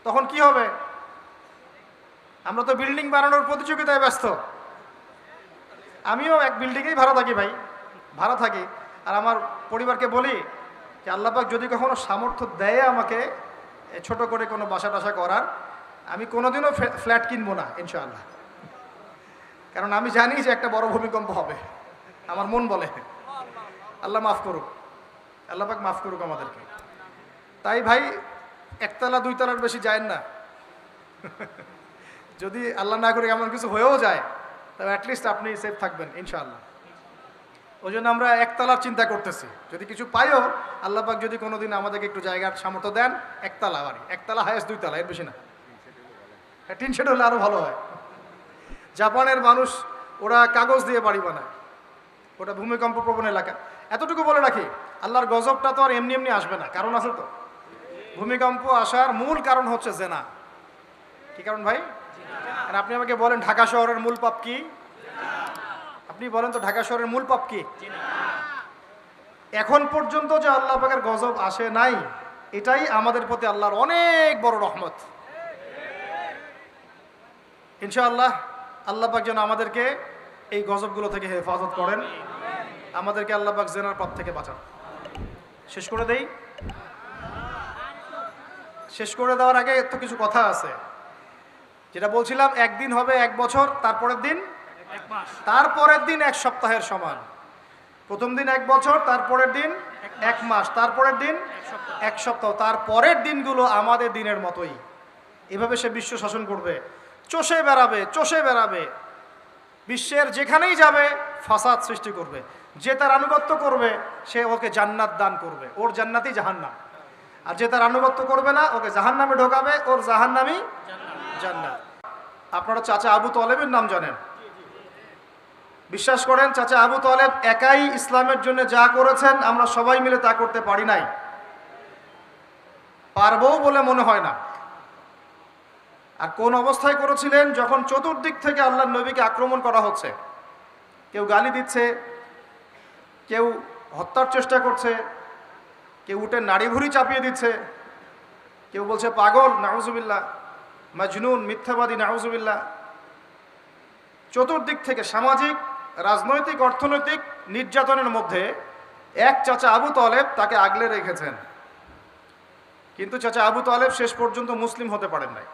তখন কি হবে? আমরা তো বিল্ডিং বানানোর প্রতিযোগিতায় ব্যস্ত। আমিও এক বিল্ডিংয়েই ভাড়া থাকি ভাই, ভাড়া থাকি। আর আমার পরিবারকে বলি যে আল্লাহ পাক যদি কখনো সামর্থ্য দেয় আমাকে ছোট করে কোনো বাসা টাসা করার, আমি কোনোদিনও ফ্ল্যাট কিনবো না ইনশাআল্লাহ। কারণ আমি জানি যে একটা বড় ভূমিকম্প হবে, আমার মন বলে। আল্লাহ মাফ করুক, আল্লাহ পাক মাফ করুক আমাদেরকে। তাই ভাই একতলা দুইতলার বেশি যায় না। যদি আল্লাহ না করে এমন কিছু হয়েও যায়, তবে অ্যাটলিস্ট আপনি সেফ থাকবেন ইনশাআল্লাহ। ওই জন্য আমরা একতলার চিন্তা করতেছি, যদি কিছু পাইও আল্লাহ পাক যদি কোনোদিন আমাদেরকে একটু জায়গার সামর্থ্য দেন, একতলা বাড়ি, একতলা হায়েস্ট দুইতলা, এর বেশি না। টিন শেড হলে আরও ভালো হয়। জাপানের মানুষ ওরা কাগজ দিয়ে বাড়ি বানায়, ওটা ভূমিকম্প প্রবণ এলাকা। এতটুকু বলে রাখি, আল্লাহর গজবটা তো আর এমনি এমনি আসবে না, কারণ আছে তো। ভূমিকম্প আসার মূল কারণ হচ্ছে জেনা। কি কারণ ভাই? আর আপনি আমাকে বলেন ঢাকা শহরের মূল পাপ কি? আপনি বলেন তো ঢাকা শহরের মূল পাপ কি? এখন পর্যন্ত যে আল্লাহ পাকের গজব আসে নাই, এটাই আমাদের প্রতি আল্লাহর অনেক বড় রহমত। ইনশাআল্লাহ আল্লাহ পাক যেন আমাদেরকে এই গজবগুলো থেকে হেফাজত করেন, আমাদেরকে আল্লাহ পাক জেনার পাপ থেকে বাঁচান। শেষ করে দেই। শেষ করে দেওয়ার আগে তো কিছু কথা আছে, যেটা বলছিলাম একদিন হবে এক বছর, তারপরের দিন এক মাস, তারপরের দিন এক সপ্তাহের সমান। প্রথম দিন এক বছর, তারপরের দিন এক মাস, তারপরের দিন এক সপ্তাহ, তারপরের দিনগুলো আমাদের দিনের মতোই। এভাবে সে বিশ্ব শাসন করবে, চষে বেড়াবে, চষে বেড়াবে, বিশ্বের যেখানেই যাবে ফাসাদ সৃষ্টি করবে। যে তার আনুগত্য করবে সে ওকে জান্নাত দান করবে, ওর জান্নাতই জাহান্নাম। আর যে তার আনুগত্য করবে না ওকে জাহান্নামে ঢোকাবে, ওর জাহান্নামই জান্নাত। আপনারা চাচা আবু তালেবের নাম জানেন? বিশ্বাস করেন চাচা আবু তালেব একাই ইসলামের জন্য যা করেছেন আমরা সবাই মিলে তা করতে পারি নাই, পারবও বলে মনে হয় না। আর কোন অবস্থায় করেছিলেন? যখন চতুর্দিক থেকে আল্লাহর নবীকে আক্রমণ করা হচ্ছে, কেউ গালি দিচ্ছে, কেউ হত্যার চেষ্টা করছে, কেউ উঠে নাড়ি ভুড়ি চাপিয়ে দিচ্ছে, কেউ বলছে পাগল, নাউজুবিল্লাহ, মাজনুন, মিথ্যাবাদী, নাউজুবিল্লাহ। চতুর্দিক থেকে সামাজিক, রাজনৈতিক, অর্থনৈতিক নির্যাতনের মধ্যে এক চাচা আবু তালেব তাকে আগলে রেখেছেন। কিন্তু চাচা আবু তালেব শেষ পর্যন্ত মুসলিম হতে পারেন নাই।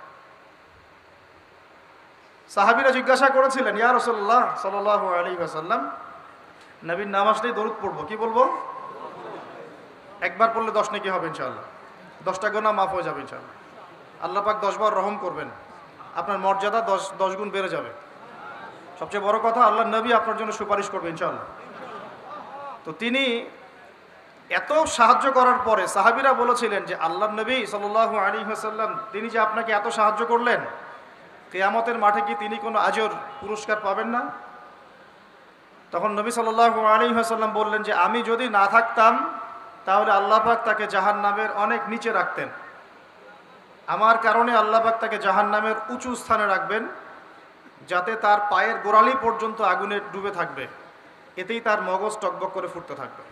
সাহাবীরা জিজ্ঞাসা করেছিলেন, ইয়া রাসূলুল্লাহ সাল্লাল্লাহু আলাইহি ওয়াসাল্লাম, নবীর নাম আসলেই দরুদ পড়বো, কি বলবো? একবার পড়লে 10 নেকি হবে ইনশাআল্লাহ, 10টা গুনাহ মাফ হয়ে যাবে ইনশাআল্লাহ। আল্লাহ পাক 10 বার রহম করবেন, আপনার মর্যাদা 10 গুণ বেড়ে যাবে। সবচেয়ে বড় কথা, আল্লাহর নবী আপনার জন্য সুপারিশ করবে ইনশাআল্লাহ। তো তিনি এত সাহায্য করার পরে সাহাবীরা বলেছিলেন যে আল্লাহর নবী সাল্লাল্লাহু আলাইহি ওয়াসাল্লাম তিনি যে আপনাকে এত সাহায্য করলেন, কিয়ামতের মাঠে কি তিনি কোনো আজর পুরস্কার পাবেন না? তখন নবী সাল্লাল্লাহু আলাইহি ওয়াসাল্লাম বললেন যে আমি যদি না থাকতাম তাহলে আল্লাহ পাক তাকে জাহান্নামের অনেক নিচে রাখতেন। আমার কারণে আল্লাহ পাক তাকে জাহান্নামের উঁচু স্থানে রাখবেন, যাতে তার পায়ের গোড়ালি পর্যন্ত আগুনে ডুবে থাকবে, এতেই তার মগজ টকবক করে ফুটতে থাকবে।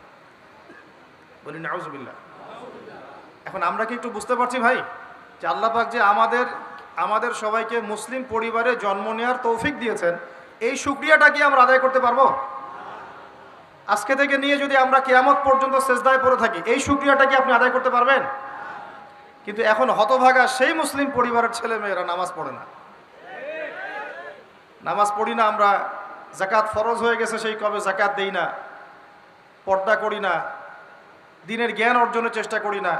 বলি নাউজুবিল্লাহ। এখন আমরা কি একটু বুঝতে পারছি ভাই যে আল্লাহ পাক যে আমাদের সবাইকে মুসলিম পরিবারে জন্ম নেওয়ার তৌফিক দিয়েছেন, এই শুকরিয়াটা কি আমরা আদায় করতে পারবো? আজকে থেকে নিয়ে যদি আমরা কিয়ামত পর্যন্ত সেজদায় পড়ে থাকি, এই শুকরিয়াটা কি আপনি আদায় করতে পারবেন? কিন্তু এখন হতভাগা সেই মুসলিম পরিবারের ছেলে মেয়েরা নামাজ পড়ে না, নামাজ পড়ি না আমরা, যাকাত ফরজ হয়ে গেছে সেই কবে যাকাত দেই না, পর্দা করি না, দিনের জ্ঞান অর্জনের চেষ্টা করি না,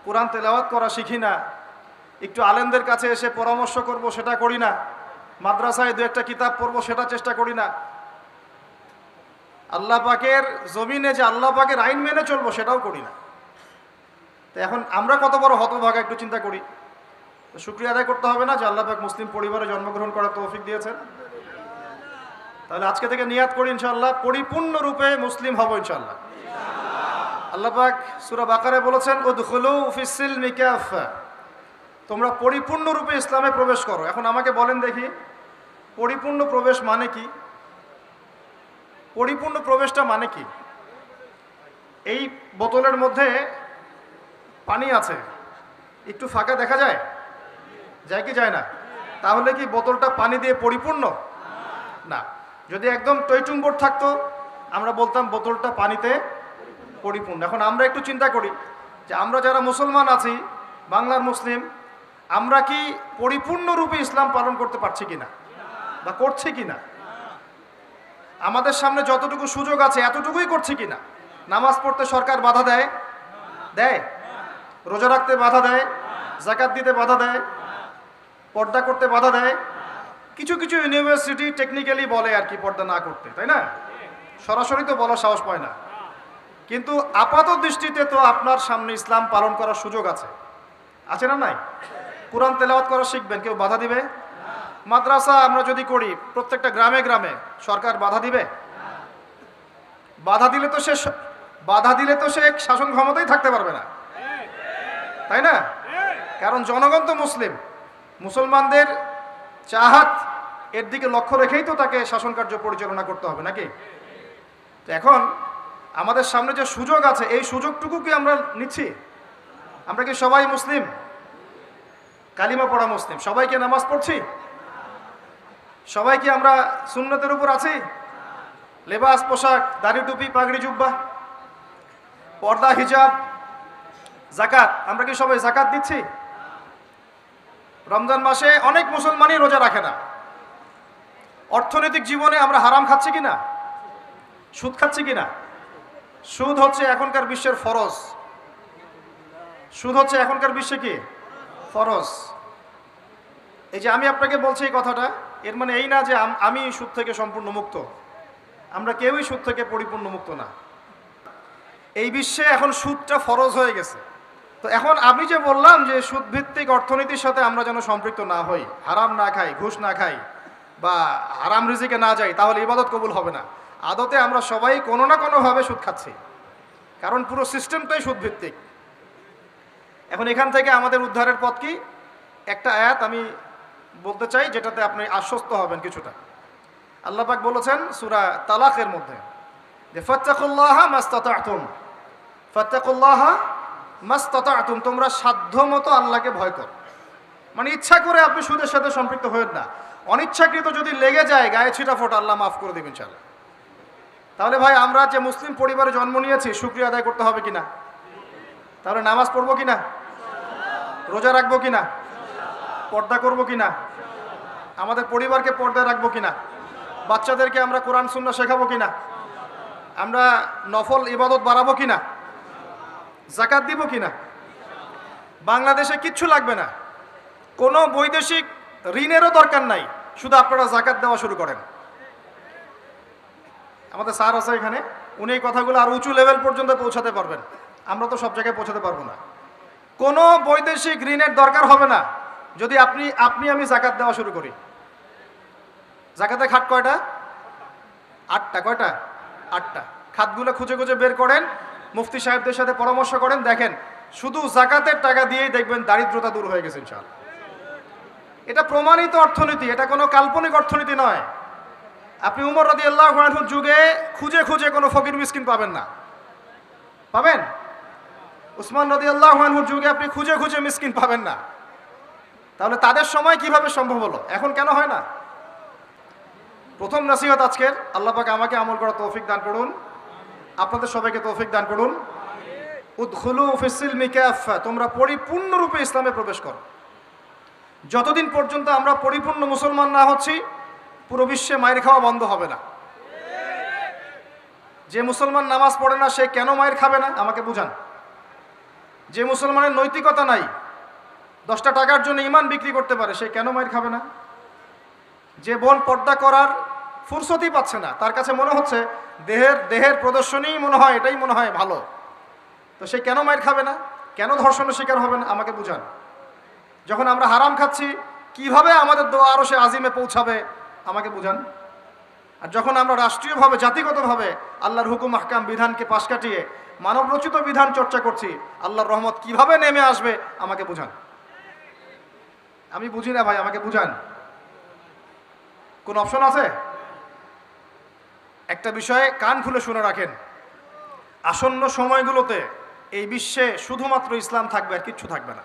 কোরআন তেলাওয়াত করা শিখি না, একটু আলেমদের কাছে এসে পরামর্শ করব সেটা করি না, মাদ্রাসায় দু একটা কিতাব পড়বো সেটা চেষ্টা করি না, আল্লাহ পাকের জমিনে যে আল্লাহ পাকের আইন মেনে চলবো সেটাও করি না। তো এখন আমরা কত বড় হতভাগা একটু চিন্তা করি। তো শুকরিয়া আদায় করতে হবে না যে আল্লাহ পাক মুসলিম পরিবারে জন্মগ্রহণ করার তৌফিক দিয়েছেন? তাহলে আজকে থেকে নিয়াত করি ইনশাআল্লাহ পরিপূর্ণরূপে মুসলিম হব ইনশাআল্লাহ। আল্লাহ পাক সূরা বাকারায় বলেছেন উদখুলু ফিস সিলমি কাফা, তোমরা পরিপূর্ণরূপে ইসলামে প্রবেশ করো। এখন আমাকে বলেন দেখি, পরিপূর্ণ প্রবেশ মানে কি? পরিপূর্ণ প্রবেশটা মানে কি? এই বোতলের মধ্যে পানি আছে, একটু ফাঁকা দেখা যায়? যায় কি যায় না? তাহলে কি বোতলটা পানি দিয়ে পরিপূর্ণ না? যদি একদম টইটুম্বর থাকতো আমরা বলতাম বোতলটা পানিতে পরিপূর্ণ। এখন আমরা একটু চিন্তা করি যে আমরা যারা মুসলমান আছি, বাংলার মুসলিম, আমরা কি পরিপূর্ণরূপে ইসলাম পালন করতে পারছি কিনা বা করছি কিনা? আমাদের সামনে যতটুকু সুযোগ আছে এতটুকুই করছি কিনা? নামাজ পড়তে সরকার বাধা দেয়, দেয়? রোজা রাখতে বাধা দেয়, যাকাত দিতে বাধা দেয়, পর্দা করতে বাধা দেয়। কিছু কিছু ইউনিভার্সিটি টেকনিক্যালি বলে আর কি পর্দা না করতে, তাই না? সরাসরি তো বলার সাহস পায় না। কিন্তু আপাত দৃষ্টিতে তো আপনার সামনে ইসলাম পালন করার সুযোগ আছে, আছে না নাই? কোরআন তেলাওয়াত করা শিখবেন, কেউ বাধা দিবে? মাদ্রাসা আমরা যদি করি প্রত্যেকটা গ্রামে গ্রামে, সরকার বাধা দিবে? বাধা দিলে তো সে শাসন ক্ষমতায় থাকতে পারবে না, তাই না? কারণ জনগণ তো মুসলিম, মুসলমানদের চাহাত এর দিকে লক্ষ্য রেখেই তো তাকে শাসন কার্য পরিচালনা করতে হবে, নাকি? তো এখন আমাদের সামনে যে সুযোগ আছে এই সুযোগটুকু কি আমরা নিচ্ছি? আমরা কি সবাই মুসলিম, কালিমা পড়া মুসলিম? সবাইকে নামাজ পড়ছি? সবাই কি আমরা সুন্নতের উপর আছি? লেবাস, পোশাক, দাড়ি, টুপি, পাগড়ি, জুব্বা, পর্দা, হিজাব, যাকাত, আমরা কি সবাই যাকাত দিচ্ছি? রমজান মাসে অনেক মুসলমানই রোজা রাখে না। অর্থনৈতিক জীবনে আমরা হারাম খাচ্ছি কিনা? সুদ খাচ্ছি কিনা? সুদ হচ্ছে এখনকার বিশ্বের ফরজ। সুদ হচ্ছে এখনকার বিশ্বে কি ফরজ। এই যে আমি আপনাকে বলছি এই কথাটা, এর মানে এই না যে আমি সুদ থেকে সম্পূর্ণ মুক্ত। আমরা কেউই সুদ থেকে পরিপূর্ণ মুক্ত না। এই বিশ্বে এখন সুদটা ফরজ হয়ে গেছে। তো এখন আমি যে বললাম যে সুদ ভিত্তিক অর্থনীতির সাথে আমরা যেন সম্পৃক্ত না হই, হারাম না খাই, ঘুষ না খাই, বা হারাম রিজিকে না যাই, তাহলে ইবাদত কবুল হবে না। আদতে আমরা সবাই কোনো না কোনোভাবে সুদ খাচ্ছি, কারণ পুরো সিস্টেমটাই সুদ ভিত্তিক। এখন এখান থেকে আমাদের উদ্ধারের পথ কি? একটা আয়াত আমি বলতে চাই, যেটাতে আপনি আশ্বস্ত হবেন কিছুটা। আল্লাহ পাক বলেছেন সূরা তালাকের মধ্যে যে ফাত্তাকুল্লাহা মাস্তাতাতুম, ফাত্তাকুল্লাহা মাস্তাতাতুম, তোমরা সাধ্যমতো আল্লাহকে ভয় করো। মানে ইচ্ছা করে আপনি সুদের সাথে সম্পৃক্ত হবেন না। অনিচ্ছাকৃত যদি লেগে যায় গায়ে ছিটা ফোটা, আল্লাহ মাফ করে দেবেন ইনশাআল্লাহ। তাহলে ভাই আমরা যে মুসলিম পরিবারে জন্ম নিয়েছি, শুকরিয়া আদায় করতে হবে কিনা? তাহলে নামাজ পড়বো কিনা? রোজা রাখবো কিনা? পর্দা করবো কিনা? আমাদের পরিবারকে পর্দায় রাখবো কিনা? বাচ্চাদেরকে আমরা কোরআন সুন্নাহ শেখাবো কিনা? আমরা নফল ইবাদত বাড়াবো কিনা? যাকাত দিব কিনা? বাংলাদেশে কিচ্ছু লাগবে না, কোনো বৈদেশিক ঋণেরও দরকার নাই, শুধু আপনারা যাকাত দেওয়া শুরু করেন। আমাদের স্যার আছে এখানে, উনি এই কথাগুলো আর উঁচু লেভেল পর্যন্ত পৌঁছাতে পারবেন। আমরা তো সব জায়গায় পৌঁছাতে পারবো না। কোনো বৈদেশিক ঋণের দরকার হবে না যদি আমি যাকাত দেওয়া শুরু করি। যাকাতের খাত কয়টা? 8টা। কয়টা? 8টা। খাতগুলো খুঁজে খুঁজে বের করেন, মুফতি সাহেবদের সাথে পরামর্শ করেন, দেখেন শুধু যাকাতের টাকা দিয়েই দেখবেন দারিদ্রতা দূর হয়ে গেছে ইনশাআল্লাহ। এটা প্রমাণিত অর্থনীতি, এটা কোনো কাল্পনিক অর্থনীতি নয়। আপনি উমর রাদিয়াল্লাহু আনহুর যুগে খুঁজে খুঁজে কোনো ফকির মিসকিন পাবেন না। পাবেন? উসমান রাদিয়াল্লাহু আনহুর যুগে আপনি খুঁজে খুঁজে মিসকিন পাবেন না। তাহলে তাদের সময় কিভাবে সম্ভব হলো, এখন কেন হয় না? প্রথম নসিহত আজকের, আল্লাহ পাক আমাকে আমল করার তৌফিক দান করুন, আপনাদের সবাইকে তৌফিক দান করুন। উদখুলু ফিস-সিলমি কাফা, তোমরা পরিপূর্ণরূপে ইসলামে প্রবেশ করো। যতদিন পর্যন্ত আমরা পরিপূর্ণ মুসলমান না হচ্ছি, পুরো বিশ্বে মায়ের খাওয়া বন্ধ হবে না। যে মুসলমান নামাজ পড়ে না সে কেন মায়ের খাবে না, আমাকে বুঝান। যে মুসলমানের নৈতিকতা নাই, 10টা টাকার জন্য ইমান বিক্রি করতে পারে, সে কেন মায়ের খাবে না? যে বোন পর্দা করার ফুরসতই পাচ্ছে না, তার কাছে মনে হচ্ছে দেহের প্রদর্শনী মনে হয় এটাই মনে হয় ভালো, তো সে কেন মায়ের খাবে না? কেন ধর্ষণের শিকার হবে না, আমাকে বুঝান। যখন আমরা হারাম খাচ্ছি, কিভাবে আমাদের দোয়া আরো সে আজিমে পৌঁছাবে, আমাকে বুঝান। আর যখন আমরা রাষ্ট্রীয়ভাবে, জাতিগতভাবে আল্লাহর হুকুম আহকাম বিধানকে পাশ কাটিয়ে মানবরচিত বিধান চর্চা করছি, আল্লাহর রহমত কিভাবে নেমে আসবে, আমাকে বুঝান। আমি বুঝি না ভাই, আমাকে বুঝান। কোন অপশন আছে? একটা বিষয়ে কান খুলে শুনে রাখেন, আসন্ন সময়গুলোতে এই বিশ্বে শুধুমাত্র ইসলাম থাকবে, আর কিচ্ছু থাকবে না।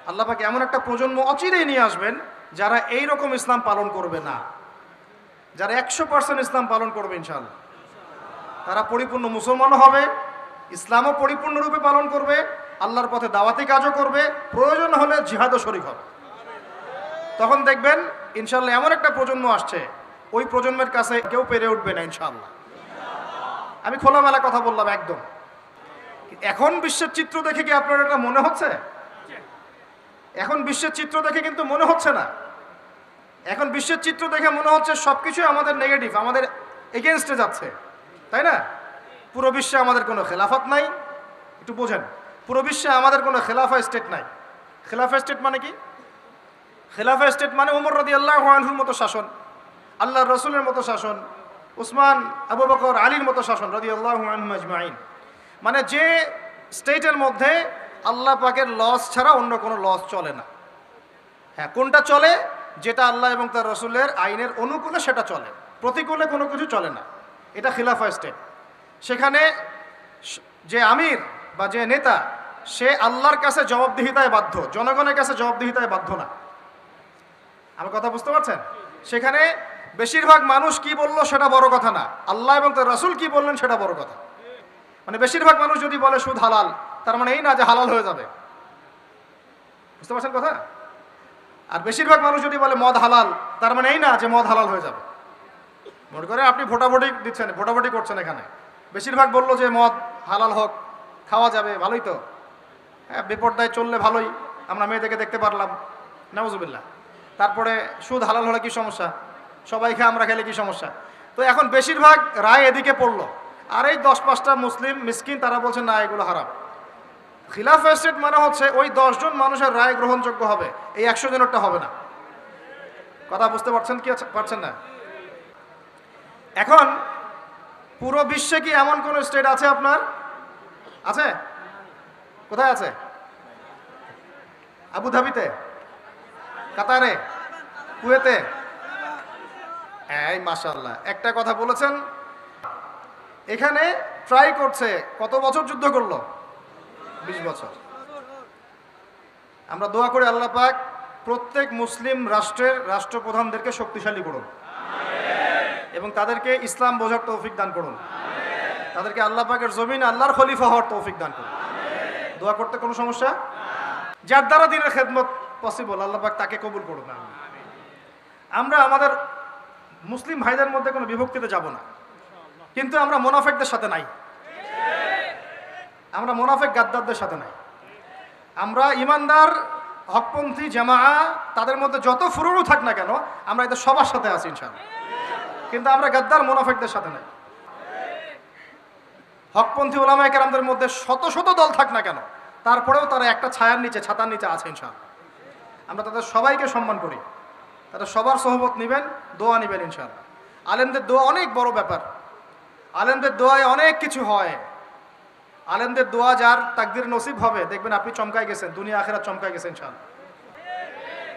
আল্লাহ পাক এমন একটা প্রজন্ম অচিরেই নিয়ে আসবেন যারা এই রকম ইসলাম পালন করবে না, যারা 100% ইসলাম পালন করবে ইনশাআল্লাহ। তারা পরিপূর্ণ মুসলমানও হবে, ইসলামও পরিপূর্ণরূপে পালন করবে, আল্লাহর পথে দাওয়াতি কাজও করবে, প্রয়োজন হলে জিহাদও শরীক হবে। তখন দেখবেন ইনশাআল্লাহ এমন একটা প্রজন্ম আসছে, ওই প্রজন্মের কাছে কেউ পেরে উঠবে না ইনশাআল্লাহ। আমি খোলামেলা কথা বললাম একদম। এখন বিশ্বের চিত্র দেখে কি আপনার এটা মনে হচ্ছে? এখন বিশ্বের চিত্র দেখে কিন্তু মনে হচ্ছে না। এখন বিশ্বের চিত্র দেখে মনে হচ্ছে সবকিছুই আমাদের নেগেটিভ, আমাদের এগেনস্টে যাচ্ছে, তাই না? পুরো বিশ্বে আমাদের কোনো খেলাফত নাই। একটু বোঝেন, পুরো বিশ্বে আমাদের কোনো খেলাফা স্টেট নাই। খেলাফা স্টেট মানে কি? খেলাফা স্টেট মানে ওমর রাদিয়াল্লাহু আনহুর মতো শাসন, আল্লাহর রসুলের মতো শাসন, উসমান, আবু বকর, আলীর মতো শাসন রাদিয়াল্লাহু আনহুম আজমাইন। মানে যে স্টেটের মধ্যে আল্লাহ পাকের লস ছাড়া অন্য কোনো লস চলে না। হ্যাঁ, কোনটা চলে? যেটা আল্লাহ এবং তার রসুলের আইনের অনুকূলে সেটা চলে, প্রতিকূলে কোনো কিছু চলে না। এটা খিলাফা স্টেট। সেখানে যে আমির বা যে নেতা, সে আল্লাহর কাছে জবাবদিহিতায় বাধ্য, জনগণের কাছে জবাবদিহিতায় বাধ্য না। আমার কথা বুঝতে পারছেন? সেখানে বেশিরভাগ মানুষ কি বললো সেটা বড় কথা না, আল্লাহ এবং তার রাসূল কি বললেন সেটা বড় কথা। মানে বেশিরভাগ মানুষ যদি বলে সুদ হালাল, তার মানে এই না যে হালাল হয়ে যাবে। বুঝতে পারছেন কথা? আর বেশিরভাগ মানুষ যদি বলে মদ হালাল, তার মানে এই না যে মদ হালাল হয়ে যাবে। মনে করে আপনি ভোটাভুটি দিচ্ছেন, ভোটাভুটি করছেন, এখানে বেশিরভাগ বললো যে মদ হালাল হোক, খাওয়া যাবে, ভালোই তো, হ্যাঁ, বেপরদায় চললে ভালোই, আমরা মেয়েদেরকে দেখতে পারলাম, নাউজুবিল্লাহ। তারপরে সুদ হালাল হলে কি সমস্যা? সবাই খেয়ে আমরা খেলে কি সমস্যা? তো এখন বেশিরভাগ রায় এদিকে পড়লো, আর এই 10-5টা মুসলিম মিসকিন তারা বলছে না এগুলো হারাম। খিলাফা স্টেট মানে হচ্ছে ওই 10 জন মানুষের রায় গ্রহণযোগ্য হবে, এই 100 জনেরটা হবে না। কথা বুঝতে পারছেন কি পারছেন না? এখন পুরো বিশ্বে কি এমন কোন স্টেট আছে আপনার? আছে? কোথায় আছে? আবুধাবিতে, কাতারে, কুয়েতে? এই মাশাআল্লাহ, একটা কথা বলেছেন। এখানে ট্রাই করছে, কত বছর যুদ্ধ করলো? 20 বছর। আমরা দোয়া করি আল্লাহ পাক প্রত্যেক মুসলিম রাষ্ট্রের রাষ্ট্রপ্রধানদেরকে শক্তিশালী করুন এবং তাদেরকে ইসলাম বোঝার তৌফিক দান করুন। তাদেরকে আল্লাহ পাকের জমিন আল্লাহর খলিফা হওয়ার তৌফিক দান করুন। দোয়া করতে কোনো সমস্যা? যার দ্বারা দিনের খেদমত পসিবল, আল্লাহ পাক তাকে কবুল করুন। আমরা আমাদের মুসলিম ভাইদের মধ্যে কোনো বিভক্তিতে যাব না, কিন্তু আমরা মুনাফিকদের সাথে নাই, আমরা মুনাফিক গাদ্দারদের সাথে নাই। আমরা ইমানদার হকপন্থী জামাআ, তাদের মধ্যে যত ফুরুরু থাক না কেন, আমরা এদের সবার সাথে আছি ইনশাআল্লাহ, কিন্তু আমরা গাদ্দার মুনাফিকদের সাথে নাই। হকপন্থী ওলামায়ে কেরামদের মধ্যে শত শত দল থাক না কেন, তারপরেও তারা একটা ছায়ার নিচে, ছাতার নিচে আছে ইনশাআল্লাহ। আমরা তাদের সবাইকে সম্মান করি, তারা সবার সহবত নেবেন, দোয়া নেবেন ইনশাআল্লাহ। আলেমদের দোয়া অনেক বড় ব্যাপার, আলেমদের দোয়ায় অনেক কিছু হয়। আলেমদের দোয়া যার তাকদির নসিব হবে, দেখবেন আপনি চমকাই গেছেন, দুনিয়া আখিরাত চমকাই গেছেন ইনশাআল্লাহ।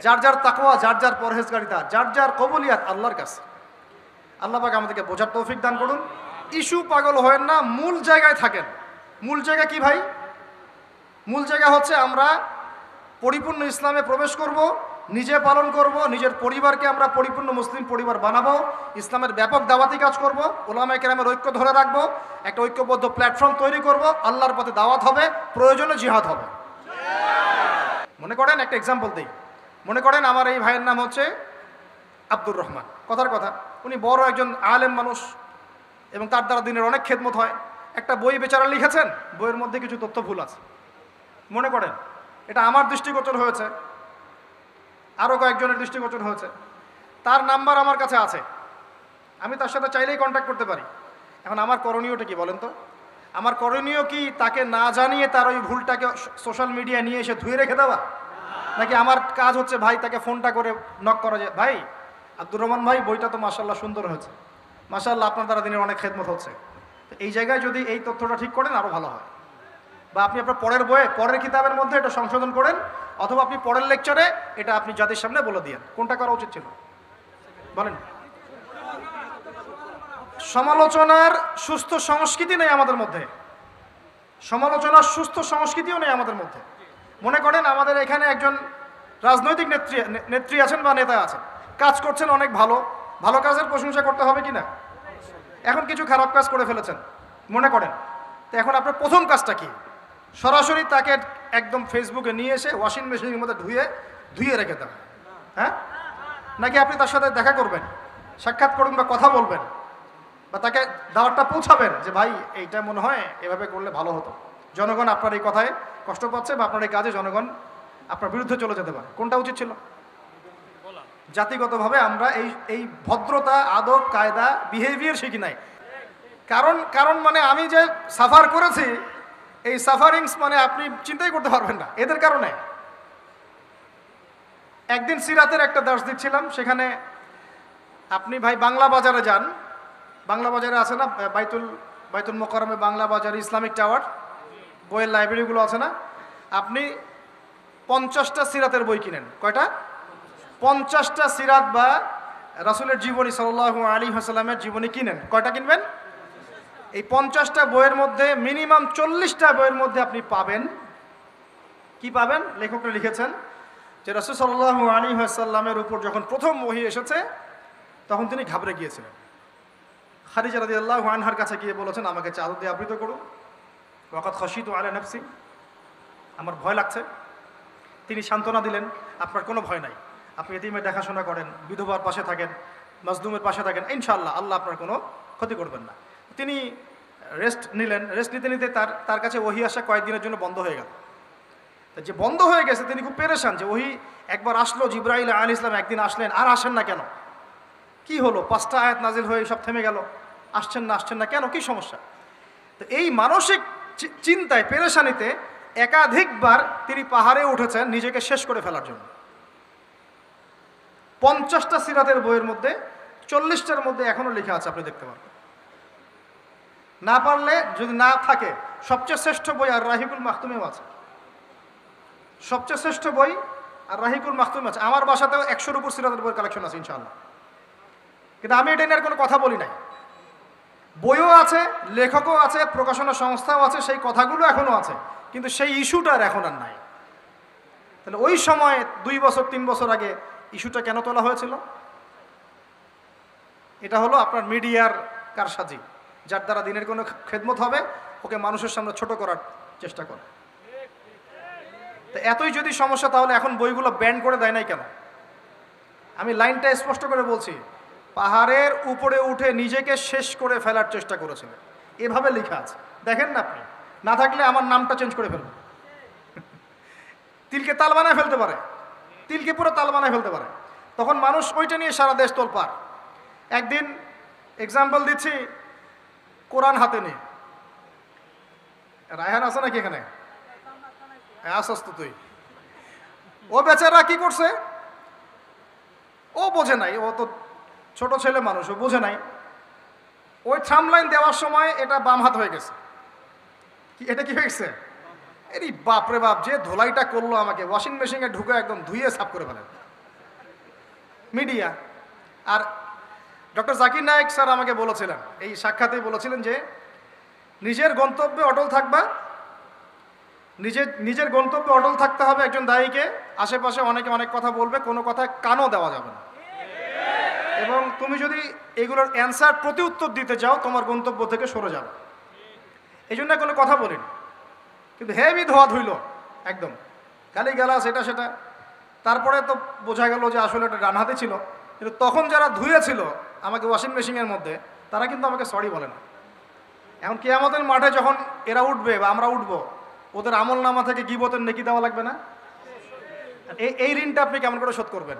যার যার তাকওয়া, যার যার পরহেজগারিতা, যার যার কবুলিয়াত আল্লাহর কাছে। আল্লাহ পাক আমাদেরকে বোঝার তৌফিক দান করুন। ইস্যু পাগল হয়েন না, মূল জায়গায় থাকেন। মূল জায়গা কি ভাই? মূল জায়গা হচ্ছে আমরা পরিপূর্ণ ইসলামে প্রবেশ করব, নিজে পালন করব, নিজের পরিবারকে আমরা পরিপূর্ণ মুসলিম পরিবার বানাবো, ইসলামের ব্যাপক দাওয়াতি কাজ করব, ওলামায়ে কেরামের ঐক্য ধরে রাখবো, একটা ঐক্যবদ্ধ প্ল্যাটফর্ম তৈরি করব, আল্লাহর পথে দাওয়াত হবে, প্রয়োজনে জিহাদ হবে। মনে করেন একটা এক্সাম্পল দিই, মনে করেন আমার এই ভাইয়ের নাম হচ্ছে আব্দুর রহমান, কথার কথা, উনি বড় একজন আলেম মানুষ এবং তার দ্বারা দিনের অনেক খেদমত হয়। একটা বই বেচারা লিখেছেন, বইয়ের মধ্যে কিছু তথ্য ভুল আছে। মনে করেন এটা আমার দৃষ্টিগোচর হয়েছে, আরও কয়েকজনের দৃষ্টিগোচর হয়েছে, তার নাম্বার আমার কাছে আছে, আমি তার সাথে চাইলেই কন্ট্যাক্ট করতে পারি। এখন আমার করণীয়টা কি বলেন তো? আমার করণীয় কি তাকে না জানিয়ে তার ওই ভুলটাকে সোশ্যাল মিডিয়া নিয়ে এসে ধুয়ে রেখে দেওয়া, নাকি আমার কাজ হচ্ছে ভাই তাকে ফোনটা করে নক করা, যে ভাই আব্দুর রহমান ভাই বইটা তো মাশাআল্লাহ সুন্দর হয়েছে, মাশাআল্লাহ আপনার দ্বারা দিনের অনেক খেদমত হচ্ছে, তো এই জায়গায় যদি এই তথ্যটা ঠিক করেন আরও ভালো হয়। বা আপনি আপনার পরের বইয়ে, পরের কিতাবের মধ্যে এটা সংশোধন করেন, অথবা আপনি পরের লেকচারে এটা আপনি জাতির সামনে বলে দিয়েন। কোনটা করা উচিত ছিল বলেন? সমালোচনার সুস্থ সংস্কৃতি নেই আমাদের মধ্যে, সমালোচনার সুস্থ সংস্কৃতিও নেই আমাদের মধ্যে। মনে করেন আমাদের এখানে একজন রাজনৈতিক নেত্রী আছেন বা নেতা আছেন, কাজ করছেন অনেক ভালো, ভালো কাজের প্রশংসা করতে হবে কি না? এখন কিছু খারাপ কাজ করে ফেলেছেন মনে করেন, তো এখন আপনার প্রথম কাজটা কি? সরাসরি তাকে একদম ফেসবুকে নিয়ে এসে ওয়াশিং মেশিনের মধ্যে ধুয়ে রেখে দেবেন? হ্যাঁ, নাকি আপনি তার সাথে দেখা করবেন, সাক্ষাৎ করবেন বা কথা বলবেন, বা তাকে দাওয়াতটা পৌঁছাবেন যে ভাই এইটা মনে হয় এভাবে করলে ভালো হতো, জনগণ আপনার এই কথায় কষ্ট পাচ্ছে বা আপনার এই কাজে জনগণ আপনার বিরুদ্ধে চলে যেতে পারে? কোনটা উচিত ছিল? জাতিগতভাবে আমরা এই ভদ্রতা, আদব, কায়দা, বিহেভিয়ার শিখি নাই। কারণ মানে আমি যে সাফার করেছি, এই সাফারিংস মানে আপনি চিন্তাই করতে পারবেন না এদের কারণে। একদিন সিরাতের একটা দার্স দিচ্ছিলাম, সেখানে আপনি ভাই বাংলা বাজারে যান, বাংলা বাজারে আছে না বাইতুল মোকাররমে বাংলা বাজার, ইসলামিক টাওয়ার, বইয়ের লাইব্রেরিগুলো আছে না, আপনি 50টা সিরাতের বই কিনেন। কয়টা? 50টা সিরাত বা রাসূলের জীবনী সাল্লাল্লাহু আলাইহি ওয়াসাল্লামের জীবনী কিনেন। কয়টা কিনবেন? এই 50টা বইয়ের মধ্যে মিনিমাম 40টা বইয়ের মধ্যে আপনি পাবেন কি পাবেন? লেখকরা লিখেছেন যে রাসূল সাল্লাল্লাহু আলাইহি ওয়াসাল্লামের উপর যখন প্রথম ওহী এসেছে তখন তিনি ঘাবড়ে গিয়েছিলেন। খাদিজা রাদিয়াল্লাহু আনহার কাছে গিয়ে বলেছেন, আমাকে চাদর দিয়ে আবৃত করুন, ওয়াকাদ খাশিতু আলা নাফসি, আমার ভয় লাগছে। তিনি সান্ত্বনা দিলেন, আপনার কোনো ভয় নাই, আপনি এতিমের দেখাশোনা করেন, বিধবার পাশে থাকেন, মাজলুমের পাশে থাকেন, ইনশাআল্লাহ আল্লাহ আপনার কোনো ক্ষতি করবেন না। তিনি রেস্ট নিলেন। রেস্ট নিতে নিতে তার কাছে ওহী আসা কয়েকদিনের জন্য বন্ধ হয়ে গেল। যে বন্ধ হয়ে গেছে তিনি খুব পেরেশান যে ওহী একবার আসলো, জিবরাইল আলাইহিস সালাম একদিন আসলেন, আর আসেন না কেন? কি হলো? 5টা আয়াত নাজিল হয়ে সব থেমে গেল, আসছেন না কেন? কি সমস্যা? তো এই মানসিক চিন্তায়, পেরেশানিতে একাধিকবার তিনি পাহাড়ে উঠেছেন নিজেকে শেষ করে ফেলার জন্য। 50টা সিরাতের বইয়ের মধ্যে 40টার মধ্যে এখনো লেখা আছে, আপনি দেখতে পারবেন। না পারলে যদি না থাকে, সবচেয়ে শ্রেষ্ঠ বই আর রাহিকুল মাখতুমেও আছে, সবচেয়ে শ্রেষ্ঠ বই আর রাহিকুল মাখতুম আছে। আমার বাসাতেও 100-র উপর সিরাতের বইয়ের কালেকশন আছে ইনশাআল্লাহ, কিন্তু আমি এটা নিয়ে আর কোনো কথা বলি নাই। বইও আছে, লেখকও আছে, প্রকাশনা সংস্থাও আছে, সেই কথাগুলো এখনও আছে, কিন্তু সেই ইস্যুটা আর এখন আর নাই। তাহলে ওই সময় 2 বছর 3 বছর আগে ইস্যুটা কেন তোলা হয়েছিল? এটা হলো আপনার মিডিয়ার কারসাজি, যার দ্বারা দিনের কোনো খেদমত হবে ওকে মানুষের সামনে ছোট করার চেষ্টা করে। তো এতই যদি সমস্যা, তাহলে এখন বইগুলো ব্যান করে দেয় নাই কেন? আমি লাইনটা স্পষ্ট করে বলছি, পাহাড়ের উপরে উঠে নিজেকে শেষ করে ফেলার চেষ্টা করেছিলেন, এভাবে লেখা আছে, দেখেন না আপনি। না থাকলে আমার নামটা চেঞ্জ করে ফেলবো। তিলকে তাল বানায় ফেলতে পারে, তিলকে পুরো তাল বানায় ফেলতে পারে। তখন মানুষ ওইটা নিয়ে সারা দেশ তোলপাড়। একদিন এক্সাম্পল দিচ্ছি, কোরআন হাতে নিয়ে রায়হান আছে নাকি এখানে? আসস তো তুই। ও বেচারা কি করছে, ও বোঝে নাই, ও তো ছোট ছেলে মানুষ, ও বোঝে নাই। ওই থামলাইন দেওয়ার সময় এটা বাম হাত হয়ে গেছে। কি এটা কি হয়ে গেছে? এরই বাপরে বাপ, যে ধোলাইটা করলো আমাকে, ওয়াশিং মেশিনে ঢুকে একদম ধুয়ে সাফ করে ফেলেন মিডিয়া। আর ডক্টর জাকির নায়েক স্যার আমাকে বলেছিলেন, এই সাক্ষাতেই বলেছিলেন যে নিজের গন্তব্যে অটল থাকবা, নিজের গন্তব্যে অটল থাকতে হবে একজন দায়ীকে। আশেপাশে অনেকে অনেক কথা বলবে, কোনো কথা কানও দেওয়া যাবে না। এবং তুমি যদি এগুলোর অ্যান্সার, প্রতি উত্তর দিতে চাও, তোমার গন্তব্য থেকে সরে যাবে। এই জন্য কোনো কথা বলিনি, কিন্তু হেভি ধোয়া ধুইল একদম, গালি গালাস এটা সেটা। তারপরে তো বোঝা গেল যে আসলে এটা ডান হাতে ছিল, কিন্তু তখন যারা ধুয়েছিল আমাকে ওয়াশিং মেশিনের মধ্যে, তারা কিন্তু আমাকে সরি বলে না। এখন কিয়ামতের মাঠে যখন এরা উঠবে বা আমরা উঠবো, ওদের আমল নামা থেকে গীবতের নেকি দেওয়া লাগবে না? এই ঋণটা আপনি কেমন করে শোধ করবেন?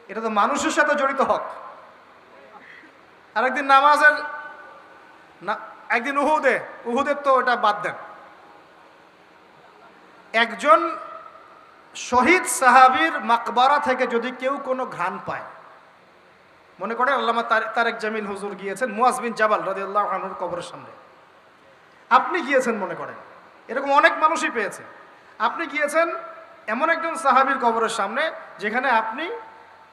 এটা তো মানুষের সাথে জড়িত হক। আরেকদিন নামাজের না, একদিন উহুদের তো ওটা বাদ দেন। একজন শহীদ সাহাবীর মাকবারা থেকে যদি কেউ কোনো ঘ্রাণ পায়, মনে করেন আল্লামা তারেক জামিল হুজুর গিয়েছেন মুয়াজ বিন জাবাল রাদিয়াল্লাহু আনহুর কবরের সামনে, আপনি গিয়েছেন, মনে করেন এরকম অনেক মানুষই পেয়েছে, আপনি গিয়েছেন এমন একজন সাহাবীর কবরের সামনে যেখানে আপনি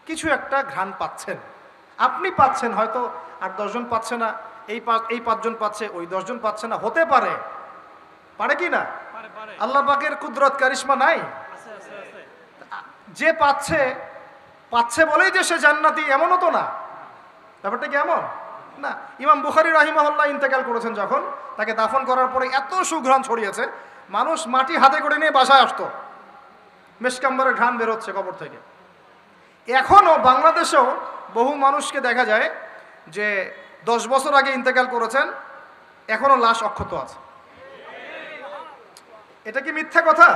কিছু একটা ঘ্রাণ পাচ্ছেন, আপনি পাচ্ছেন, হয়তো আর 10 জন পাচ্ছে না, এই 5 জন পাচ্ছে, ওই 10 জন পাচ্ছে না, হতে পারে, পারে কি না? আল্লাহ পাকের কুদরত কারিশমা নাই? যে পাচ্ছে বলেই যে সে জান্নাতি এমনও তো না। ব্যাপারটা কি এমন না? ইমাম বুখারী রাহিমাহুল্লাহ ইন্তেকাল করেছেন, যখন তাকে দাফন করার পরে এত সুঘ্রাণ ছড়িয়েছে, মানুষ মাটি হাতে করে নিয়ে বাসায় আসতো, মেশকাম্বরের ঘ্রাণ বেরোচ্ছে কবর থেকে। এখনও বাংলাদেশেও বহু মানুষকে দেখা যায় যে 10 বছর আগে ইন্তেকাল করেছেন, এখনও লাশ অক্ষত আছে। এটা কি মিথ্যা কথা?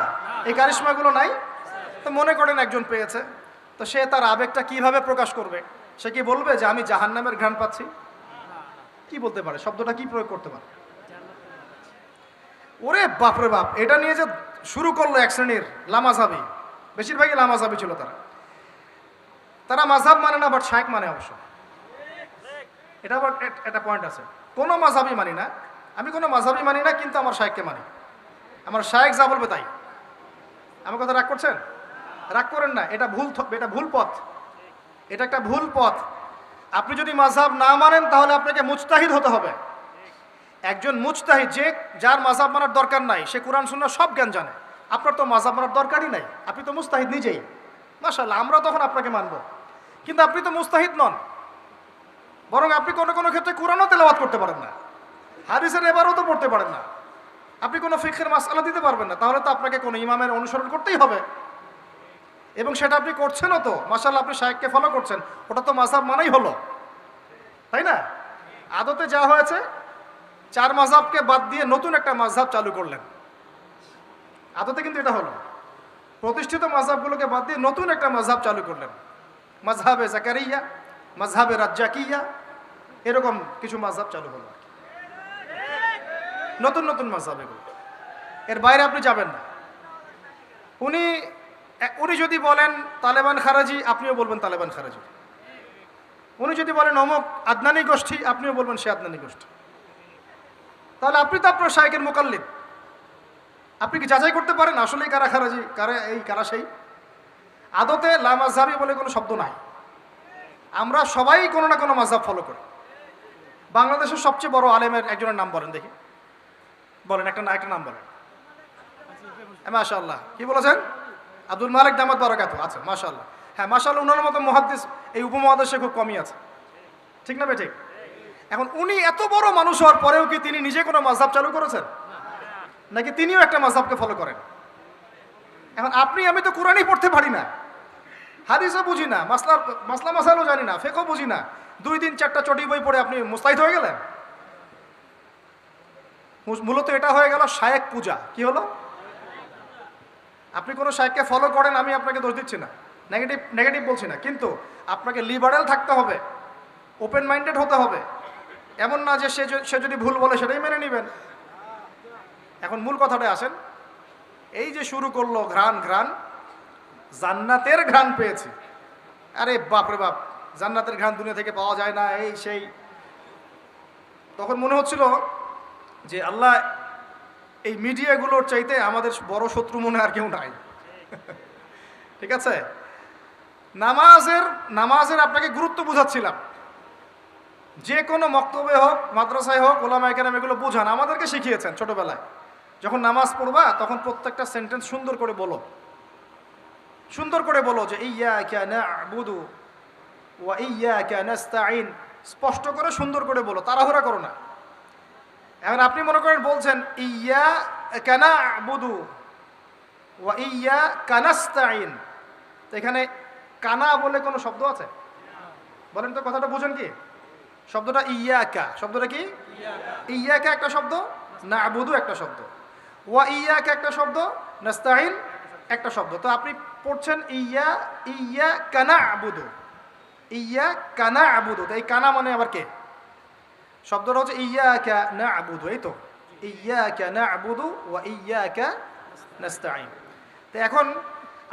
এই কারিশমাগুলো নাই? তো মনে করেন একজন পেয়েছে, তো সে তার আবেগটা কিভাবে প্রকাশ করবে? সে কি বলবে যে আমি জাহান্নামের ঘ্রাণ পাচ্ছি? কি বলতে পারে? শব্দটা কি প্রয়োগ করতে পারে? ওরে বাপরে বাপ, এটা নিয়ে যে শুরু করলো এক শ্রেণীর লামাজাবি, বেশিরভাগই লামাজাবি ছিল তারা মাযহাব মানে না, বাট শায়েখ মানে অবশ্য। এটা আবার একটা পয়েন্ট আছে। কোনো মাযহাবই মানি না, আমি কোনো মাযহাবই মানি না, কিন্তু আমার শায়েখকে মানি। আমার শায়েখ যা বলবে তাই। আমার কথা রাগ করছেন? রাগ করেন না, এটা ভুল পথ। এটা একটা ভুল পথ। আপনি যদি মাযহাব না মানেন তাহলে আপনাকে মুজতাহিদ হতে হবে। একজন মুজতাহিদ, যার মাযহাব মানার দরকার নাই, সে কোরআন সুন্নাহ সব জ্ঞান জানে। আপনার তো মাযহাব মানার দরকারই নাই, আপনি তো মুজতাহিদ নিজেই। মাশাআল্লাহ, আমরা তখন আপনাকে মানব, কিন্তু আপনি তো মুজতাহিদ নন। বরং আপনি কোনো কোনো ক্ষেত্রে কোরআনও তেলাওয়াত করতে পারেন না, হাদিসের এবারও তো পড়তে পারেন না, আপনি কোনো ফিকহের মাসআলা দিতে পারবেন না। তাহলে তো আপনাকে কোনো ইমামের অনুসরণ করতেই হবে, এবং সেটা আপনি করছেনও তো। মাশাআল্লাহ, আপনি শায়েখকে ফলো করছেন, ওটা তো মাযহাব মানাই হলো, তাই না? আদতে যা হয়েছে, 4 মাযহাবকে বাদ দিয়ে নতুন একটা মাযহাব চালু করলেন। আদতে কিন্তু এটা হলো, প্রতিষ্ঠিত মাযহাবগুলোকে বাদ দিয়ে নতুন একটা মাযহাব চালু করলেন। মাযহাবে জাকারিয়া, মাযহাবে রাজ্জাকিয়া, এরকম কিছু মাযহাব চালু হলো। নতুন নতুন মাযহাব এগুলো, এর বাইরে আপনি যাবেন না। উনি যদি বলেন তালেবান খারাজি, আপনিও বলবেন তালেবান খারাজি। উনি যদি বলেন অমুক আদনানি গোষ্ঠী, আপনিও বলবেন সে আদনানি গোষ্ঠী। তাহলে আপনি তো আপনার শায়েখের মুকাল্লিদ। আপনি কি যাচাই করতে পারেন আসলেই কারা খারাজি, কারা এই কারা সেই? আদতে লা মাযহাবি বলে কোনো শব্দ নাই। আমরা সবাই কোনো না কোনো মাযহাব ফলো করি। বাংলাদেশের সবচেয়ে বড় আলেমের একজনের নাম বলেন দেখি, বলেন একটা নাম বলেন। মাশাআল্লাহ, কি বলেছেন? আব্দুল মালিক দামাত বারাকাতু। আচ্ছা, মাশাআল্লাহ। হ্যাঁ, মাশাআল্লাহ, ওনার মতো মুহাদ্দিস এই উপমহাদেশে খুব কমই আছে, ঠিক না ঠিক? এখন উনি এত বড় মানুষ হওয়ার পরেও কি তিনি নিজে কোনো মাযহাব চালু করেছেন, নাকি তিনিও একটা মাযহাবকে ফলো করেন? এখন আমি তো কোরআনই পড়তে পারি না, হাদিসও বুঝি না, মাসলা মাসাইলও জানি না, ফিকহও বুঝি না, 2 দিন 4টা চটি বই পড়ে আপনি মুস্তাহিদ হয়ে গেলেন। মূলত এটা হয়ে গেল শায়েখ পূজা। কি হলো? আপনি কোনো শায়েখকে ফলো করেন, আমি আপনাকে দোষ দিচ্ছি না, নেগেটিভ বলছি না, কিন্তু আপনাকে লিবারেল থাকতে হবে, ওপেন মাইন্ডেড হতে হবে। এমন না যে সে যদি ভুল বলে সেটাই মেনে নেবেন। এখন মূল কথাটায় আসেন। এই যে শুরু করলো ঘ্রাণ, জান্নাতের ঘ্রাণ পেয়েছি। আরে বাপরে বাপ, জান্নাতের ঘ্রাণ দুনিয়া থেকে পাওয়া যায় না, এই সেই। তখন মনে হচ্ছিল যে আল্লাহ, এই মিডিয়াগুলোর চাইতে আমাদের বড় শত্রু মনে আর কেউ নাই। ঠিক আছে, নামাজের আপনাকে গুরুত্ব বুঝাচ্ছিলাম। যে কোনো মক্তবে হোক, মাদ্রাসায় হোক, ওলামায়ে কেরাম এগুলো বুঝান, আমাদেরকে শিখিয়েছেন ছোটবেলায়। যখন নামাজ পড়বা তখন প্রত্যেকটা সেন্টেন্স সুন্দর করে বলো যে ইয়্যাকা না'বুদু ওয়া ইয়্যাকা নাস্তাঈন, স্পষ্ট করে সুন্দর করে বলো, তাড়াহুড়া করো না। এখন আপনি মনে করেন বলছেন ইয়্যাকা না'বুদু ওয়া ইয়্যাকা নাস্তাঈন, তো এখানে কানা বলে কোনো শব্দ আছে? বলেন তো, কথাটা বুঝেন কি? শব্দটা ইয়্যাকা, শব্দটা কি? ইয়্যাকা একটা শব্দ, না'বুদু একটা শব্দ, ওয়া ইয়্যাকা একটা শব্দ, নাস্তাঈন একটা শব্দ। তো আপনি পড়ছেন ইয়্যাকা না'বুদু, ইয়্যাকা না'বুদু, তো এই কানা মানে আবার কে? শব্দটা হচ্ছে ইয়্যাকা না'বুদু, এই তো, ইয়্যাকা না'বুদু ওয়া ইয়্যাকা নাস্তাঈন। তো এখন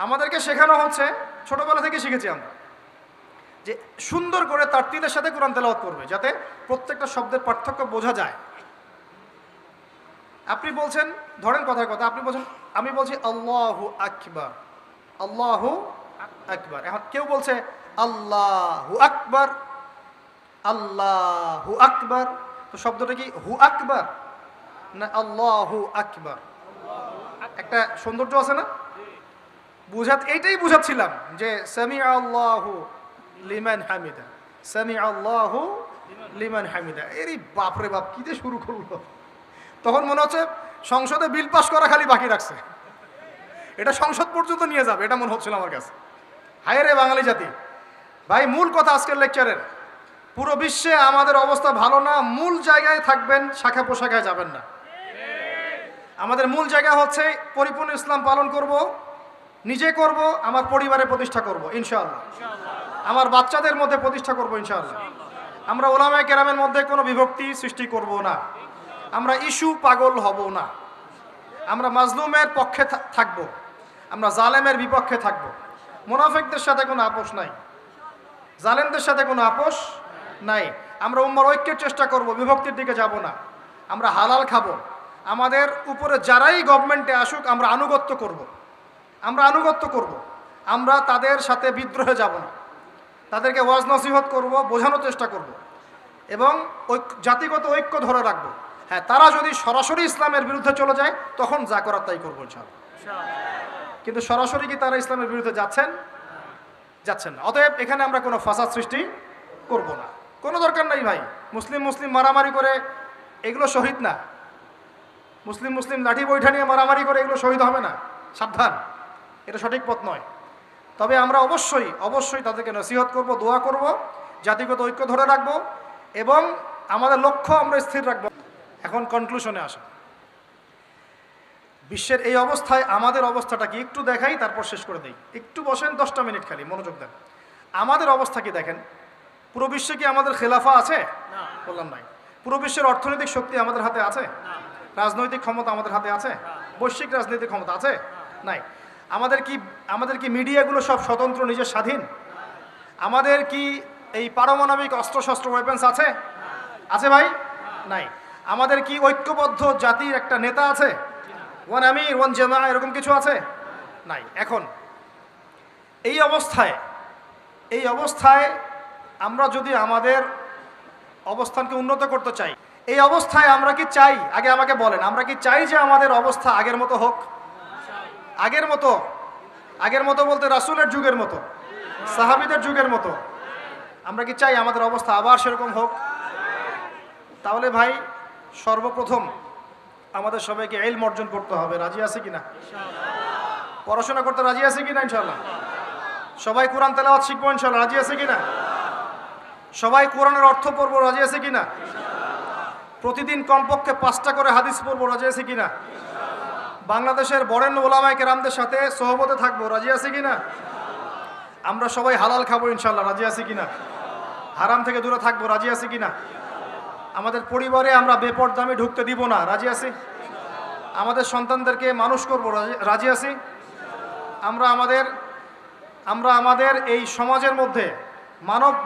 আমাদেরকে শেখানো হচ্ছে, ছোটবেলা থেকে শিখেছি আমরা, যে সুন্দর করে তারতিলের সাথে কোরআন তেলাওয়াত করবে, যাতে প্রত্যেকটা শব্দের পার্থক্য বোঝা যায়। আপনি বলছেন, ধরেন কথার কথা, আপনি বলছেন, আমি বলছি আল্লাহু আকবার, আল্লাহু আকবার। এখন কেউ বলছে আল্লাহু আকবার, আল্লাহু আকবার, তো শব্দটা কি হু আকবার না আল্লাহু আকবার? একটা সৌন্দর্য আছে না? এইটাই বুঝাচ্ছিলাম যে সামি আল্লাহু লিমান হামিদা, সামি আল্লাহু লিমান হামিদা। এরই বাপরে বাপ কি দিয়ে শুরু করলো, তখন মনে হচ্ছে সংসদে বিল পাস করা খালি বাকি রাখছে, এটা সংসদ পর্যন্ত নিয়ে যাবে, এটা মনে হচ্ছিল আমার কাছে। হায় রে বাঙালি জাতি। ভাই মূল কথা আজকের লেকচারের, পুরো বিশ্বে আমাদের অবস্থা ভালো না, মূল জায়গায় থাকবেন, শাখা পোশাখায় যাবেন না। আমাদের মূল জায়গা হচ্ছে পরিপূর্ণ ইসলাম পালন করব, নিজে করব, আমার পরিবারে প্রতিষ্ঠা করব ইনশাআল্লাহ, আমার বাচ্চাদের মধ্যে প্রতিষ্ঠা করব ইনশাআল্লাহ। আমরা ওলামায়ে কেরামের মধ্যে কোনো বিভক্তি সৃষ্টি করব না, আমরা ইস্যু পাগল হব না, আমরা মাজলুমের পক্ষে থাকব, আমরা জালেমের বিপক্ষে থাকব। মুনাফিকদের সাথে কোনো আপোষ নাই, জালেমদের সাথে কোনো আপোষ নাই। আমরা উম্মার ঐক্যের চেষ্টা করব, বিভক্তির দিকে যাব না। আমরা হালাল খাবো, আমাদের উপরে যারাই গভর্নমেন্টে আসুক আমরা আনুগত্য করব, আমরা আনুগত্য করব, আমরা তাদের সাথে বিদ্রোহে যাব না, তাদেরকে ওয়াজ নসিহত করব, বোঝানোর চেষ্টা করব এবং জাতিগত ঐক্য ধরে রাখবো। হ্যাঁ, তারা যদি সরাসরি ইসলামের বিরুদ্ধে চলে যায় তখন যা করার তাই করবো ইনশাআল্লাহ। কিন্তু সরাসরি কি তারা ইসলামের বিরুদ্ধে যাচ্ছেন? যাচ্ছেন না। অতএব এখানে আমরা কোনো ফাসাদ সৃষ্টি করব না, কোনো দরকার নাই ভাই। মুসলিম মুসলিম মারামারি করে এগুলো শহীদ না, মুসলিম মুসলিম লাঠি বৈঠা নিয়ে মারামারি করে এগুলো শহীদ হবে না, সাবধান, এটা সঠিক পথ নয়। তবে আমরা অবশ্যই অবশ্যই তাদেরকে নসিহত করব, দোয়া করব, জাতিগত ঐক্য ধরে রাখবো এবং আমাদের লক্ষ্য আমরা স্থির রাখবো। এখন কনক্লুশনে আসা, বিশ্বের এই অবস্থায় আমাদের অবস্থাটা কি একটু দেখাই, তারপর শেষ করে দেই। একটু বসেন, 10টা মিনিট খালি মনোযোগ দেন। আমাদের অবস্থা কি দেখেন, পুরো বিশ্বে কি আমাদের খেলাফা আছে? বললাম নাই। পুরো বিশ্বের অর্থনৈতিক শক্তি আমাদের হাতে আছে? রাজনৈতিক ক্ষমতা আমাদের হাতে আছে? বৈশ্বিক রাজনৈতিক ক্ষমতা আছে? নাই। আমাদের কি মিডিয়াগুলো সব স্বতন্ত্র, নিজের স্বাধীন? আমাদের কি এই পারমাণবিক অস্ত্রশস্ত্র ওয়েপেন্স আছে? আছে ভাই? নাই। আমাদের কি ঐক্যবদ্ধ জাতির একটা নেতা আছে? ওয়ান আমির, ওয়ান জামা, এরকম কিছু আছে? নাই। এখন এই অবস্থায় আমরা যদি আমাদের অবস্থানকে উন্নত করতে চাই, এই অবস্থায় আমরা কি চাই, আগে আমাকে বলেন, আমরা কি চাই যে আমাদের অবস্থা আগের মতো হোক? আগের মতো বলতে রাসূলের যুগের মতো, সাহাবীদের যুগের মতো আমরা কি চাই আমাদের অবস্থা আবার সেরকম হোক? তাহলে ভাই সর্বপ্রথম আমাদের সবাইকে ইলম অর্জন করতে হবে। রাজি আছে কিনা? পড়াশোনা করতে রাজি আছে কিনা? ইনশাআল্লাহ। সবাই কোরআন তেলাওয়াত শিখবো ইনশাআল্লাহ। রাজি আছে কিনা? সবাই কোরআনের অর্থ পড়বো। রাজি আছে কিনা? প্রতিদিন কমপক্ষে 5টা করে হাদিস পড়বো। রাজি আছে কিনা? বাংলাদেশের বরেণ্য ওলামায়ে কেরামদের সাথে সোহবতে থাকবো। রাজি আছে কিনা? আমরা সবাই হালাল খাবো ইনশাআল্লাহ। রাজি আছে কিনা? হারাম থেকে দূরে থাকবো। রাজি আছে কিনা? আমাদের পরিবারে আমরা বেপরদামি ঢুকতে দিব না। রাজি আছি? আমাদের সন্তানদেরকে মানুষ করবো। রাজি আছি? আমরা আমাদের এই সমাজের মধ্যে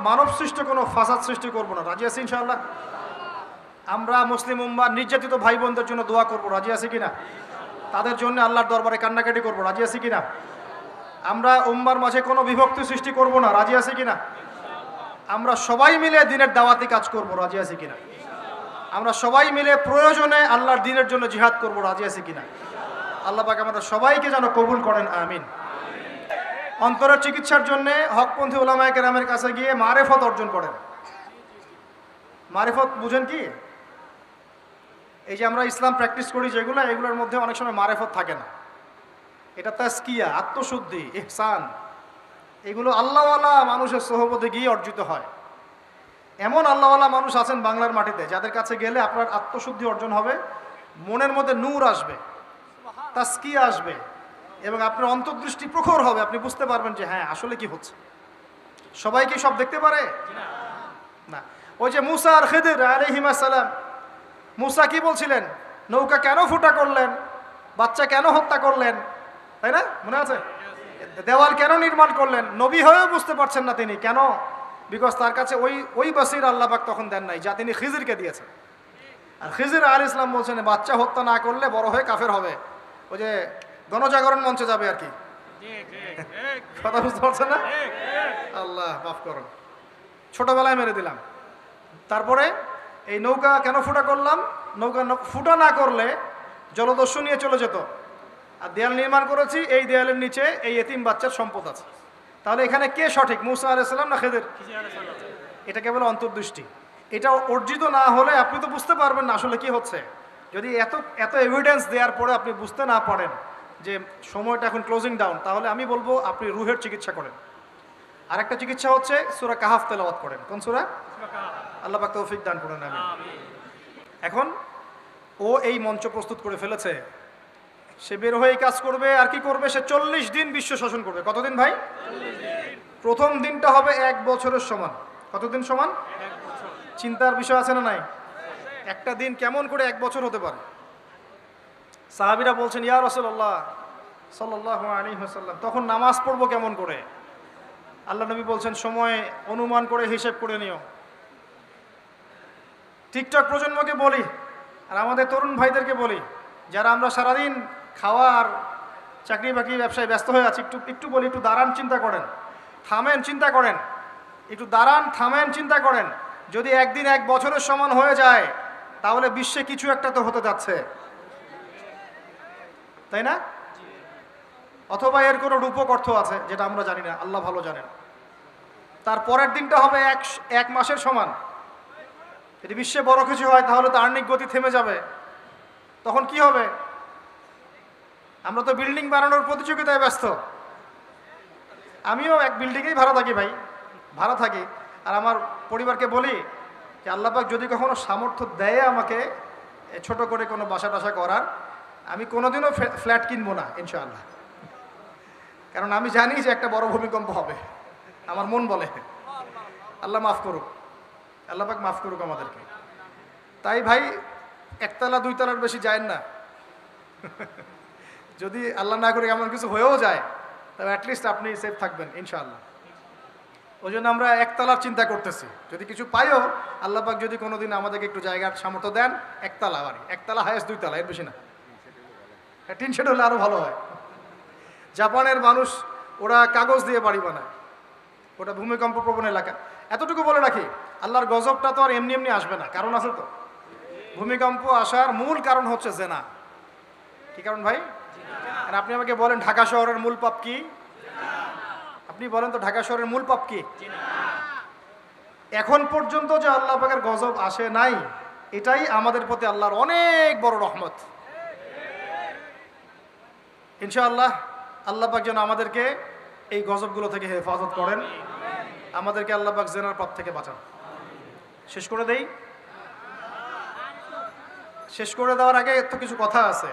মানব সৃষ্ট কোনো ফাসাদ সৃষ্টি করবো না। রাজি আছি ইনশাআল্লাহ? আমরা মুসলিম উম্মাহ নির্যাতিত ভাই বোনদের জন্য দোয়া করবো। রাজি আছি কিনা? তাদের জন্য আল্লাহর দরবারে কান্নাকাটি করবো। রাজি আছি কিনা? আমরা উম্মার মাঝে কোনো বিভক্তি সৃষ্টি করব না। রাজি আছি কিনা? আমরা সবাই মিলে দ্বীনের দাওয়াতি কাজ করব। রাজি আছি কিনা? আমরা সবাই মিলে প্রয়োজনে আল্লাহর দ্বীনের জন্য জিহাদ করব। রাজি আছি কিনা? আল্লাহ পাক আমাদের সবাইকে যেন কবুল করেন, আমিন। অন্তরের চিকিৎসার জন্য হকপন্থী ওলামায়ে কেরামের কাছে গিয়ে মারেফত অর্জন করেন। মারেফত বুঝেন কি? এই যে আমরা ইসলাম প্র্যাকটিস করি যেগুলো, এগুলোর মধ্যে অনেক সময় মারেফত থাকে না। এটা তাজকিয়া, আত্মশুদ্ধি, ইহসান, এগুলো আল্লাহওয়ালা মানুষের সোহবতে গিয়ে অর্জিত হয়। এমন আল্লাহওয়ালা মানুষ আছেন বাংলার মাটিতে যাদের কাছে গেলে আপনার আত্মশুদ্ধি অর্জন হবে, মনের মধ্যে নূর আসবে, তাজকিয়া আসবে এবং আপনার অন্তর্দৃষ্টি প্রখর হবে। আপনি বুঝতে পারবেন যে হ্যাঁ আসলে কি হচ্ছে। সবাই কি সব দেখতে পারে? না। ওই যে মুসা আর খিদির আলাইহিমা সালাম, মুসা কি বলছিলেন? নৌকা কেন ফুটা করলেন? বাচ্চা কেন হত্যা করলেন? তাই না? মনে আছে? দেওয়াল কেন নির্মাণ করলেন? নবী হয়েও বুঝতে পারছেন না তিনি কেন। বিকজ তার কাছে ওই বাসির আল্লাহ পাক তখন দেন নাই যা তিনি খিজিরকে দিয়েছেন। আর খিজির আলাইহিস সালাম বলছেন বাচ্চা হত্যা না করলে বড় হয়ে কাফের হবে। ওই যে গণজাগরণ মঞ্চে যাবে আর কি। কথা বুঝতে পারছেন না? আল্লাহ মাফ করুন, ছোটবেলায় মেরে দিলাম। তারপরে এই নৌকা কেন ফুটা করলাম? নৌকা ফুটা না করলে জলদস্যু নিয়ে চলে যেত। আর দেয়াল নির্মাণ করেছি, এই দেয়ালের নিচে এই এতিম বাচ্চার সম্পদ আছে। তাহলে এখানে কে সঠিক, মুসা আলাইহিস সালাম না খেদের? এটা কেবল অন্তর্দৃষ্টি। এটা অর্জিত না হলে আপনি তো বুঝতে পারবেন না আসলে কি হচ্ছে। যদি এত এত এভিডেন্স দেওয়ার পরে আপনি বুঝতে না পারেন যে সময়টা এখন ক্লোজিং ডাউন, তাহলে আমি বলবো আপনি রুহের চিকিৎসা করেন। আরেকটা চিকিৎসা হচ্ছে সূরা কাহাফ তেলাওয়াত করেন। কোন সূরা? আল্লাহ পাক তৌফিক দান করেন। আমি এখন ও এই মঞ্চ প্রস্তুত করে ফেলেছে, সে বের হয়ে কাজ করবে। আর কি করবে? সে 40 দিন বিশ্ব শাসন করবে। কতদিন ভাই? প্রথম দিনটা হবে 1 বছরের সমান। কতদিন সমান? চিন্তার বিষয় আছে না নাই? একটা দিন কেমন করে 1 বছর হতে পারে? সাহাবীরা বলছেন, ইয়া রাসূলুল্লাহ সাল্লাল্লাহু আলাইহি ওয়াসাল্লাম, তখন নামাজ পড়বো কেমন করে? আল্লাহ নবী বলছেন, সময় অনুমান করে হিসেব করে নিও। টিকটক প্রজন্মকে বলি আর আমাদের তরুণ ভাইদেরকে বলি, যারা আমরা সারাদিন খাওয়ার চাকরি বাকরি ব্যবসায় ব্যস্ত হয়ে আছি, একটু বলি, একটু দাঁড়ান, চিন্তা করেন, থামেন, চিন্তা করেন, একটু দাঁড়ান, থামেন, চিন্তা করেন। যদি একদিন 1 বছরের সমান হয়ে যায় তাহলে বিশ্বে কিছু একটা তো হতে যাচ্ছে, তাই না? অথবা এর কোনো রূপক অর্থ আছে যেটা আমরা জানি না, আল্লাহ ভালো জানেন। তার পরের দিনটা হবে এক মাসের সমান। যদি বিশ্বে বড় কিছু হয় তাহলে তো আর্নিক গতি থেমে যাবে। তখন কি হবে? আমরা তো বিল্ডিং বানানোর প্রতিযোগিতায় ব্যস্ত। আমিও এক বিল্ডিংয়েই ভাড়া থাকি ভাই, ভাড়া থাকি। আর আমার পরিবারকে বলি যে আল্লাহ পাক যদি কখনো সামর্থ্য দেয় আমাকে ছোট করে কোনো বাসা টাসা করার, আমি কোনোদিনও ফ্ল্যাট কিনবো না ইনশাআল্লাহ। কারণ আমি জানি যে একটা বড় ভূমিকম্প হবে, আমার মন বলে। আল্লাহ মাফ করুক, আল্লাহ পাক মাফ করুক আমাদেরকে। তাই ভাই একতলা 2 তলার বেশি যায় না। যদি আল্লাহ না করে এমন কিছু হয়েও যায় তবে অ্যাটলিস্ট আপনি সেফ থাকবেন ইনশাআল্লাহ। ওই জন্য আমরা একতলার চিন্তা করতেছি। যদি কিছু পাইও, আল্লাহ পাক যদি কোনোদিন আমাদেরকে একটু জায়গার সামর্থ্য দেন, একতলা বাড়ি, একতলা হায়েস্ট 2 তলা, এর বেশি না। টিন শেড হলে আরও ভালো হয়। জাপানের মানুষ ওরা কাগজ দিয়ে বাড়ি বানায়, ওটা ভূমিকম্প প্রবণ এলাকা। এতটুকু বলে রাখি, আল্লাহর গজবটা তো আর এমনি এমনি আসবে না, কারণ আছে তো। ভূমিকম্প আসার মূল কারণ হচ্ছে জেনা। কি কারণ ভাই? আর আপনি আমাকে বলেন ঢাকা শহরের মূল পাপ কি? আপনি বলেন তো ঢাকা শহরের মূল পাপ কি? এখন পর্যন্ত যে আল্লাহ পাকের গজব আসে নাই, এটাই আমাদের প্রতি আল্লাহর অনেক বড় রহমত। ইনশাআল্লাহ আল্লাহ পাক যেন আমাদেরকে এই গজবগুলো থেকে হেফাজত করেন, আমাদেরকে আল্লাহ পাক জেনার পাপ থেকে বাঁচান। শেষ করে দেই। শেষ করে দেওয়ার আগে তো কিছু কথা আছে,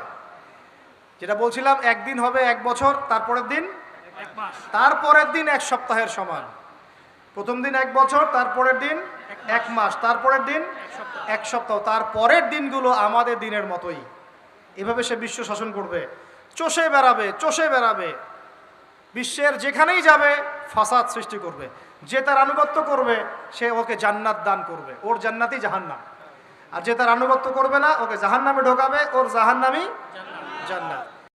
যেটা বলছিলাম, একদিন হবে 1 বছর, তারপরের দিন 1 মাস, তারপরের দিন 1 সপ্তাহের সমান। প্রথম দিন 1 বছর, তারপরের দিন 1 মাস, তারপরের দিন 1 সপ্তাহ, তারপরের দিনগুলো আমাদের দিনের মতোই। এভাবে সে বিশ্ব শাসন করবে, চষে বেড়াবে, চষে বেড়াবে। বিশ্বের যেখানেই যাবে ফাসাদ সৃষ্টি করবে। যে তার আনুগত্য করবে সে ওকে জান্নাত দান করবে, ওর জান্নাতই জাহান্নাম। আর যে তার আনুগত্য করবে না, ওকে জাহান্নামে ঢোকাবে, ওর জাহান্নামই জান্নাত।